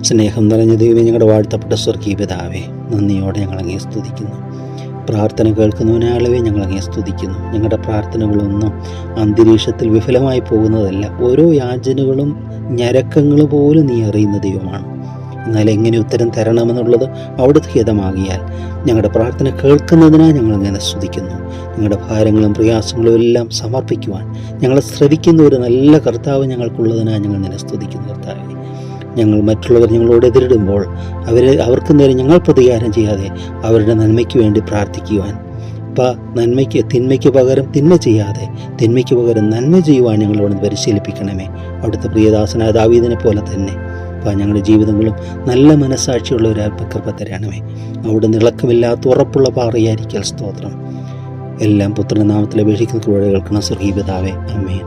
സ്നേഹം നിറഞ്ഞ ദൈവമേ, ഞങ്ങളുടെ വാഴ്ത്തപ്പെട്ട സ്വർഗീയ പിതാവേ, നന്ദിയോടെ ഞങ്ങളങ്ങേ സ്തുതിക്കുന്നു. പ്രാർത്ഥന കേൾക്കുന്നവനാളവേ ഞങ്ങളങ്ങേ സ്തുതിക്കുന്നു. ഞങ്ങളുടെ പ്രാർത്ഥനകളൊന്നും അന്തരീക്ഷത്തിൽ വിഫലമായി പോകുന്നതല്ല. ഓരോ യാചനകളും ഞരക്കങ്ങൾ പോലും നീ അറിയുന്ന ദൈവമാണ്. എന്നാൽ എങ്ങനെ ഉത്തരം തരണമെന്നുള്ളത് അവിടുത്തെ ഹിതമാകിയാൽ ഞങ്ങളുടെ പ്രാർത്ഥന കേൾക്കുന്നതിനായി ഞങ്ങളങ്ങനെ സ്തുതിക്കുന്നു. ഞങ്ങളുടെ ഭാരങ്ങളും പ്രയാസങ്ങളും എല്ലാം സമർപ്പിക്കുവാൻ ഞങ്ങളെ ശ്രവിക്കുന്ന ഒരു നല്ല കർത്താവ് ഞങ്ങൾക്കുള്ളതിനായി ഞങ്ങൾ നിന്നെ സ്തുതിക്കുന്നു. കർത്താവേ, ഞങ്ങൾ മറ്റുള്ളവർ ഞങ്ങളോട് എതിരിടുമ്പോൾ അവർക്ക് നേരെ ഞങ്ങൾ പ്രതികാരം ചെയ്യാതെ അവരുടെ നന്മയ്ക്ക് വേണ്ടി പ്രാർത്ഥിക്കുവാൻ, തിന്മയ്ക്ക് പകരം തിന്മ ചെയ്യാതെ തിന്മയ്ക്ക് പകരം നന്മ ചെയ്യുവാൻ ഞങ്ങളോട് പരിശീലിപ്പിക്കണമേ. അവിടുത്തെ പ്രിയദാസനായ ദാവീദിനെ പോലെ തന്നെ ഞങ്ങളുടെ ജീവിതങ്ങളും നല്ല മനസ്സാക്ഷിയുള്ള ഒരു കൃപ തരണമേ. അവിടെ ഇളക്കമില്ലാത്ത ഉറപ്പുള്ള പാറയായിരിക്കൽ സ്തോത്രം. എല്ലാം പുത്രനാമത്തിൽ അപേക്ഷിക്കുന്ന കൃപ കേൾക്കണം. സ്വർഗീയ പിതാവേ, ആമേൻ.